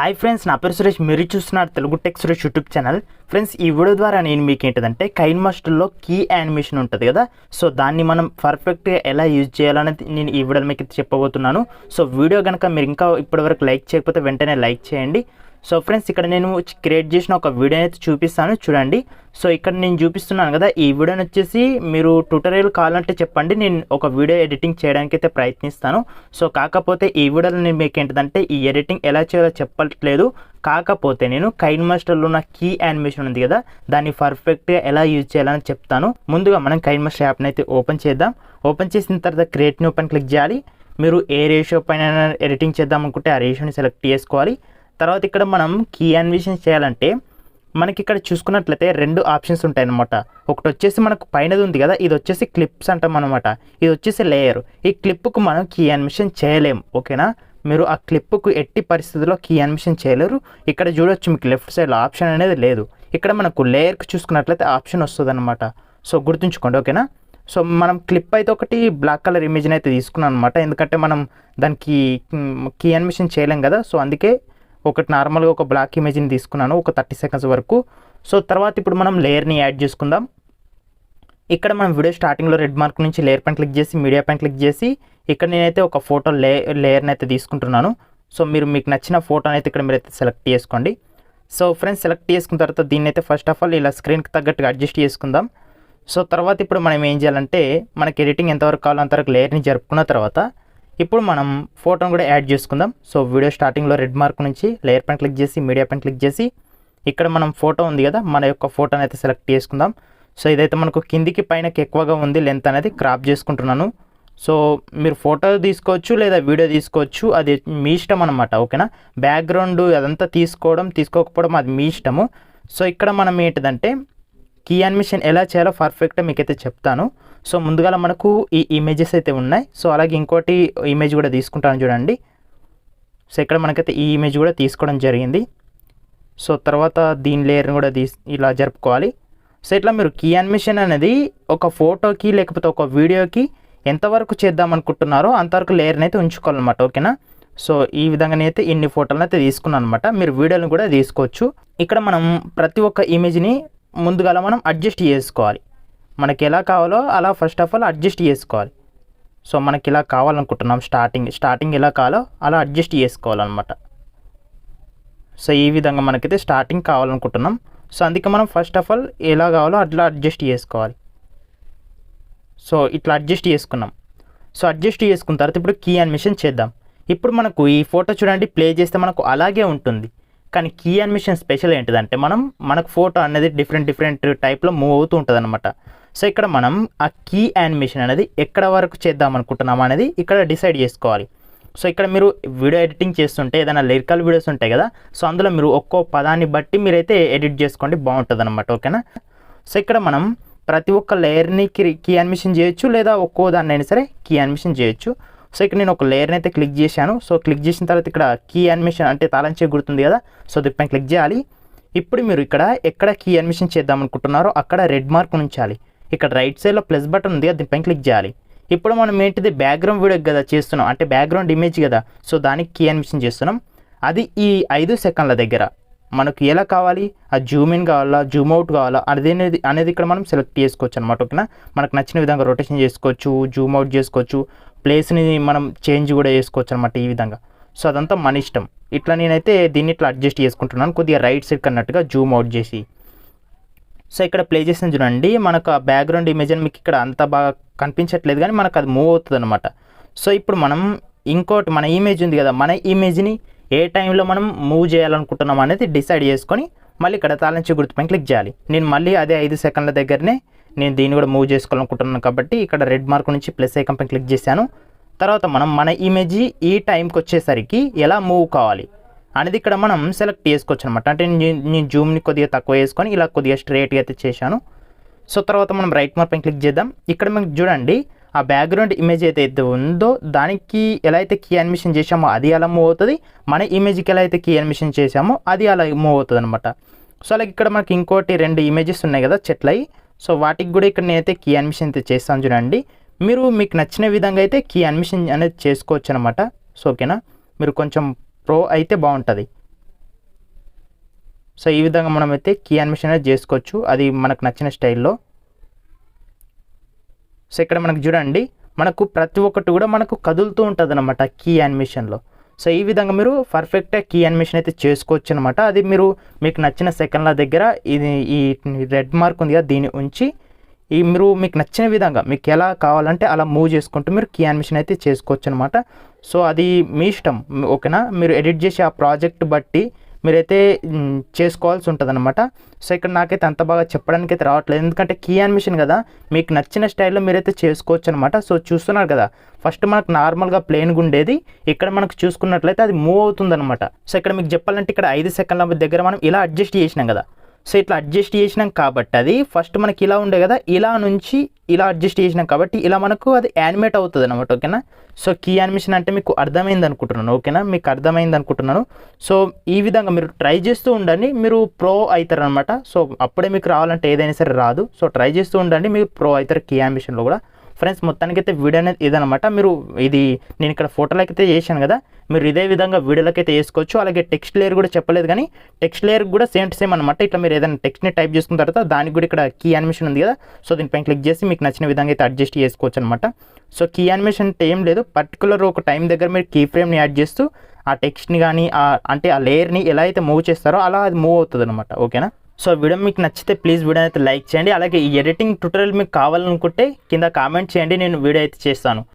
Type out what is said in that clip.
Hi friends, నా పేరు సురేష్. మీరు చూస్తున్నారు Telugu tech Suresh YouTube channel. Friends, ఈ వీడియో ద్వారా నేను మీకు ఏంటంటే కైన్మాస్టర్లో కీ యానిమేషన్ ఉంటుంది కదా, సో దాన్ని మనం పర్ఫెక్ట్గా ఎలా యూజ్ చేయాలనేది నేను ఈ వీడియోలో మీకు చెప్పబోతున్నాను. సో వీడియో కనుక మీరు ఇంకా ఇప్పటివరకు లైక్ చేయకపోతే వెంటనే లైక్ చేయండి. సో ఫ్రెండ్స్, ఇక్కడ నేను క్రియేట్ చేసిన ఒక వీడియోని అయితే చూపిస్తాను, చూడండి. సో ఇక్కడ నేను చూపిస్తున్నాను కదా, ఈ వీడియోని వచ్చేసి మీరు ట్యూటోరియల్ కావాలంటే చెప్పండి, నేను ఒక వీడియో ఎడిటింగ్ చేయడానికి అయితే ప్రయత్నిస్తాను. సో కాకపోతే ఈ వీడియోలో నేను మీకు ఏంటంటే ఈ ఎడిటింగ్ ఎలా చేయాలో చెప్పట్లేదు, కాకపోతే నేను కైన్మాస్టర్లో ఉన్న కీ యానిమేషన్ ఉంది కదా, దాన్ని పర్ఫెక్ట్గా ఎలా యూజ్ చేయాలని చెప్తాను. ముందుగా మనం కైన్మాస్టర్ యాప్ని అయితే ఓపెన్ చేద్దాం. ఓపెన్ చేసిన తర్వాత క్రియేట్ న్యూ పైన క్లిక్ చేయాలి. మీరు ఏ రేషియో పైన ఎడిటింగ్ చేద్దాం అనుకుంటే ఆ రేషియోని సెలెక్ట్ చేసుకోవాలి. తర్వాత ఇక్కడ మనం కీ యానిమేషన్ చేయాలంటే మనకి ఇక్కడ చూసుకున్నట్లయితే రెండు ఆప్షన్స్ ఉంటాయి అన్నమాట. ఒకటి వచ్చేసి మనకు పైనది ఉంది కదా, ఇది వచ్చేసి క్లిప్స్ అంటాం అనమాట. ఇది వచ్చేసి లేయర్. ఈ క్లిప్కు మనం కీ యానిమేషన్ చేయలేము, ఓకేనా. మీరు ఆ క్లిప్కు ఎట్టి పరిస్థితుల్లో కీ యానిమేషన్ చేయలేరు. ఇక్కడ చూడొచ్చు మీకు లెఫ్ట్ సైడ్లో ఆప్షన్ అనేది లేదు. ఇక్కడ మనకు లేయర్కి చూసుకున్నట్లయితే ఆప్షన్ వస్తుంది అనమాట. సో గుర్తుంచుకోండి, ఓకేనా. సో మనం క్లిప్ అయితే ఒకటి బ్లాక్ కలర్ ఇమేజ్ని అయితే తీసుకున్నాం అనమాట, ఎందుకంటే మనం దానికి కీ యానిమేషన్ చేయలేం కదా. సో అందుకే ఒకటి నార్మల్గా ఒక బ్లాక్ ఇమేజ్ని తీసుకున్నాను, ఒక 30 సెకండ్స్ వరకు. సో తర్వాత ఇప్పుడు మనం లేయర్ని యాడ్ చేసుకుందాం. ఇక్కడ మనం వీడియో స్టార్టింగ్లో రెడ్ మార్క్ నుంచి లేయర్ పైన క్లిక్ చేసి మీడియా పైన క్లిక్ చేసి ఇక్కడ నేనైతే ఒక ఫోటో లేయర్ని అయితే తీసుకుంటున్నాను. సో మీకు నచ్చిన ఫోటోని అయితే ఇక్కడ మీరైతే సెలెక్ట్ చేసుకోండి. సో ఫ్రెండ్స్, సెలెక్ట్ చేసుకున్న తర్వాత దీన్ని అయితే ఫస్ట్ ఆఫ్ ఆల్ ఇలా స్క్రీన్కి తగ్గట్టుగా అడ్జస్ట్ చేసుకుందాం. సో తర్వాత ఇప్పుడు మనం ఏం చేయాలంటే మనకి ఎడిటింగ్ ఎంతవరకు కావాలో అంతవరకు లేయర్ని జరుపుకున్న తర్వాత ఇప్పుడు మనం ఫోటోని కూడా యాడ్ చేసుకుందాం. సో వీడియో స్టార్టింగ్లో రెడ్ మార్క్ నుంచి లేయర్ పైన క్లిక్ చేసి మీడియా పైన క్లిక్ చేసి ఇక్కడ మనం ఫోటో ఉంది కదా, మన యొక్క ఫోటోని అయితే సెలెక్ట్ చేసుకుందాం. సో ఇదైతే మనకు కిందికి పైనకి ఎక్కువగా ఉంది, లెంత్ అనేది క్రాప్ చేసుకుంటున్నాను. సో మీరు ఫోటో తీసుకోవచ్చు లేదా వీడియో తీసుకోవచ్చు, అది మీ ఇష్టం అనమాట, ఓకేనా. బ్యాక్గ్రౌండ్ అదంతా తీసుకోకపోవడం అది మీ ఇష్టము. సో ఇక్కడ మనం ఏంటిదంటే కీ యానిమేషన్ ఎలా చేయాలో పర్ఫెక్ట్గా మీకైతే చెప్తాను. సో ముందుగా మనకు ఈ ఇమేజెస్ అయితే ఉన్నాయి. సో అలాగే ఇంకోటి ఇమేజ్ కూడా తీసుకుంటాను, చూడండి. సో ఇక్కడ మనకైతే ఈ ఇమేజ్ కూడా తీసుకోవడం జరిగింది. సో తర్వాత దీని లేయర్ని కూడా ఇలా జరుపుకోవాలి. సో ఇట్లా మీరు కీ యానిమేషన్ అనేది ఒక ఫోటోకి లేకపోతే ఒక వీడియోకి ఎంతవరకు చేద్దాం అనుకుంటున్నారో అంతవరకు లేయర్ని అయితే ఉంచుకోవాలన్నమాట, ఓకేనా. సో ఈ విధంగా అయితే ఇన్ని ఫోటోలను అయితే తీసుకున్నాను అనమాట. మీరు వీడియోలను కూడా తీసుకోవచ్చు. ఇక్కడ మనం ప్రతి ఒక్క ఇమేజ్ని ముందుగా మనం అడ్జస్ట్ చేసుకోవాలి. మనకి ఎలా కావాలో అలా ఫస్ట్ ఆఫ్ ఆల్ అడ్జస్ట్ చేసుకోవాలి. సో మనకి ఇలా కావాలనుకుంటున్నాం, స్టార్టింగ్ ఎలా కావాలో అలా అడ్జస్ట్ చేసుకోవాలన్నమాట. సో ఈ విధంగా మనకైతే స్టార్టింగ్ కావాలనుకుంటున్నాం. సో అందుకే మనం ఫస్ట్ ఆఫ్ ఆల్ ఎలా కావాలో అట్లా అడ్జస్ట్ చేసుకోవాలి. సో ఇట్లా అడ్జస్ట్ చేసుకున్నాం. సో అడ్జస్ట్ చేసుకున్న తర్వాత ఇప్పుడు కీ యానిమేషన్ చేద్దాం. ఇప్పుడు మనకు ఈ ఫోటో చూడండి, ప్లే చేస్తే మనకు అలాగే ఉంటుంది. కానీ కీ యానిమేషన్ స్పెషల్ ఏంటిదంటే మనకు ఫోటో అనేది డిఫరెంట్ టైప్లో మూవ్ అవుతూ ఉంటుంది అనమాట. సో ఇక్కడ మనం ఆ కీ యానిమేషన్ అనేది ఎక్కడ వరకు చేద్దాం అనుకుంటున్నాం అనేది ఇక్కడ డిసైడ్ చేసుకోవాలి. సో ఇక్కడ మీరు వీడియో ఎడిటింగ్ చేస్తుంటే ఏదైనా లిరికల్ వీడియోస్ ఉంటాయి కదా, సో అందులో మీరు ఒక్కో పదాన్ని బట్టి మీరైతే ఎడిట్ చేసుకోండి, బాగుంటుంది అనమాట, ఓకేనా. సో ఇక్కడ మనం ప్రతి ఒక్క లేయర్ని కీ యానిమేషన్ చేయొచ్చు, లేదా ఒక్కో దాన్ని అయినా సరే కీ యానిమేషన్ చేయొచ్చు. సో ఇక్కడ నేను ఒక లేయర్ని అయితే క్లిక్ చేశాను. సో క్లిక్ చేసిన తర్వాత ఇక్కడ కీ యానిమేషన్ అంటే తాళం చేయి గుర్తుంది కదా, సో దీనిపైన క్లిక్ చేయాలి. ఇప్పుడు మీరు ఎక్కడ కీ యానిమేషన్ చేద్దాం అనుకుంటున్నారో అక్కడ రెడ్ మార్క్ ఉంచాలి. ఇక్కడ రైట్ సైడ్లో ప్లస్ బటన్ ఉంది, దీనిపైన క్లిక్ చేయాలి. ఇప్పుడు మనం ఏంటిది బ్యాక్గ్రౌండ్ వీడియో కదా చేస్తున్నాం, అంటే బ్యాక్గ్రౌండ్ ఇమేజ్ కదా, సో దానికి కీ యానిమేషన్ చేస్తున్నాం. అది ఈ 5 సెకండ్ల దగ్గర మనకు ఎలా కావాలి, ఆ జూమ్ ఇన్ కావాలా జూమ్ అవుట్ కావాలా అనేది ఇక్కడ మనం సెలెక్ట్ చేసుకోవచ్చు అనమాట, ఓకేనా. మనకు నచ్చిన విధంగా రొటేషన్ చేసుకోవచ్చు, జూమ్ అవుట్ చేసుకోవచ్చు, ప్లేస్ని మనం చేంజ్ కూడా చేసుకోవచ్చు అనమాట, ఈ విధంగా. సో అదంతా మన ఇష్టం. ఇట్లా నేనైతే దీన్ని ఇట్లా అడ్జస్ట్ చేసుకుంటున్నాను, కొద్దిగా రైట్ సైడ్ కన్నట్టుగా జూమ్ అవుట్ చేసి. సో ఇక్కడ ప్లే చేసిన చూడండి, మనకు ఆ బ్యాక్గ్రౌండ్ ఇమేజ్ అని మీకు ఇక్కడ అంత బాగా కనిపించట్లేదు, కానీ మనకు అది మూవ్ అవుతుంది అనమాట. సో ఇప్పుడు మనం ఇంకోటి మన ఇమేజ్ ఉంది కదా, మన ఇమేజ్ని ఏ టైంలో మనం మూవ్ చేయాలనుకుంటున్నాం అనేది డిసైడ్ చేసుకొని మళ్ళీ ఇక్కడ తాళంచి గుర్తుపైన క్లిక్ చేయాలి. నేను మళ్ళీ అదే 5 సెకండ్ల దగ్గరనే నేను దీన్ని కూడా మూవ్ చేసుకోవాలనుకుంటున్నాను కాబట్టి ఇక్కడ రెడ్ మార్క్ నుంచి ప్లస్ ఐకాన్ పైన క్లిక్ చేశాను. తర్వాత మన ఇమేజ్ ఈ టైంకి వచ్చేసరికి ఎలా మూవ్ కావాలి అనేది ఇక్కడ మనం సెలెక్ట్ చేసుకోవచ్చు అనమాట. అంటే నేను జూమ్ని కొద్దిగా తక్కువ వేసుకొని ఇలా కొద్దిగా స్ట్రైట్గా అయితే చేశాను. సో తర్వాత మనం రైట్ మార్క్ పైన క్లిక్ చేద్దాం. ఇక్కడ మీకు చూడండి ఆ బ్యాక్గ్రౌండ్ ఇమేజ్ అయితే ఉందో దానికి ఎలా అయితే కీ యానిమేషన్ చేసామో అది అలా మూవ్ అవుతుంది, మన ఇమేజ్కి ఎలా అయితే కీ యానిమేషన్ చేసామో అది అలా మూవ్ అవుతుంది అనమాట. సో అలాగే ఇక్కడ మనకి ఇంకోటి 2 ఇమేజెస్ ఉన్నాయి కదా చెట్లయి, సో వాటికి కూడా ఇక్కడ నేనైతే కీ యానిమేషన్ అయితే చేస్తాను, చూడండి. మీకు నచ్చిన విధంగా అయితే కీ యానిమేషన్ అనేది చేసుకోవచ్చు అనమాట. సో ఓకేనా, మీరు కొంచెం ప్రో అయితే బాగుంటుంది. సో ఈ విధంగా మనమైతే కీ యానిమేషన్ అనేది చేసుకోవచ్చు, అది మనకు నచ్చిన స్టైల్లో. సో ఇక్కడ మనకు చూడండి, మనకు ప్రతి ఒక్కటి కూడా మనకు కదులుతూ ఉంటుంది అనమాట కీ యానిమేషన్లో. సో ఈ విధంగా మీరు పర్ఫెక్ట్గా కీ యానిమేషన్ అయితే చేసుకోవచ్చు అనమాట. అది మీకు నచ్చిన సెకండ్ల దగ్గర ఇది ఈ రెడ్ మార్క్ ఉంది కదా, దీన్ని ఉంచి మీరు మీకు నచ్చిన విధంగా మీకు ఎలా కావాలంటే అలా మూవ్ చేసుకుంటూ మీరు కీ యానిమేషన్ అయితే చేసుకోవచ్చు అనమాట. సో అది మీ ఇష్టం, ఓకేనా. మీరు ఎడిట్ చేసే ఆ ప్రాజెక్ట్ బట్టి మీరైతే చేసుకోవాల్సి ఉంటుంది అనమాట. సో ఇక్కడ నాకైతే అంత బాగా చెప్పడానికి అయితే రావట్లేదు, ఎందుకంటే కీ యానిమేషన్ కదా, మీకు నచ్చిన స్టైల్లో మీరైతే చేసుకోవచ్చు అనమాట. సో చూస్తున్నారు కదా, ఫస్ట్ మనకు నార్మల్గా ప్లెయిన్గా ఉండేది, ఇక్కడ మనకు చూసుకున్నట్లయితే అది మూవ్ అవుతుంది అనమాట. సో ఇక్కడ మీకు చెప్పాలంటే ఇక్కడ 5 సెకండ్ల దగ్గర మనం ఇలా అడ్జస్ట్ చేసినాం కదా. సో ఇట్లా అడ్జస్ట్ చేసినాం కాబట్టి అది ఫస్ట్ మనకి ఇలా ఉండే కదా, ఇలా నుంచి ఇలా అడ్జస్ట్ చేసినాం కాబట్టి ఇలా మనకు అది యానిమేట్ అవుతుంది అనమాట, ఓకేనా. సో కీ యానిమేషన్ అంటే మీకు అర్థమైంది అనుకుంటున్నాను, ఓకేనా, మీకు అర్థమైంది అనుకుంటున్నాను. సో ఈ విధంగా మీరు ట్రై చేస్తూ ఉండండి, మీరు ప్రో అవుతారు అనమాట. సో అప్పుడే మీకు రావాలంటే ఏదైనా సరే రాదు. సో ట్రై చేస్తూ ఉండండి, మీరు ప్రో అవుతారు కీ యానిమేషన్లో కూడా. ఫ్రెండ్స్ మొత్తానికైతే వీడియో అనేది ఇదనమాట. మీరు ఇది నేను ఇక్కడ ఫోటోలకైతే చేశాను కదా, మీరు ఇదే విధంగా వీడియోలకైతే వేసుకోవచ్చు. అలాగే టెక్స్ట్ లేయర్ కూడా చెప్పలేదు, కానీ టెక్స్ట్ లేయర్ కూడా సేమ్ అనమాట. ఇట్లా మీరు ఏదైనా టెక్స్ట్ని టైప్ చేసుకున్న తర్వాత దానికి కూడా ఇక్కడ కీ యానిమేషన్ ఉంది కదా, సో దీనిపైన క్లిక్ చేసి మీకు నచ్చిన విధంగా అయితే అడ్జస్ట్ చేసుకోవచ్చు అనమాట. సో కీ యానిమేషన్ అంటే ఏం లేదు, పర్టికులర్ ఒక టైం దగ్గర మీరు కీ ఫ్రేమ్ని యాడ్ చేస్తూ ఆ టెక్స్ట్ని కానీ అంటే ఆ లేయర్ని ఎలా అయితే మూవ్ చేస్తారో అలా అది మూవ్ అవుతుంది అనమాట, ఓకేనా. సో వీడియో మీకు నచ్చితే ప్లీజ్ వీడియో అయితే లైక్ చేయండి. అలాగే ఈ ఎడిటింగ్ ట్యూటోరియల్ మీకు కావాలనుకుంటే కింద కామెంట్ చేయండి, నేను వీడియో అయితే చేస్తాను.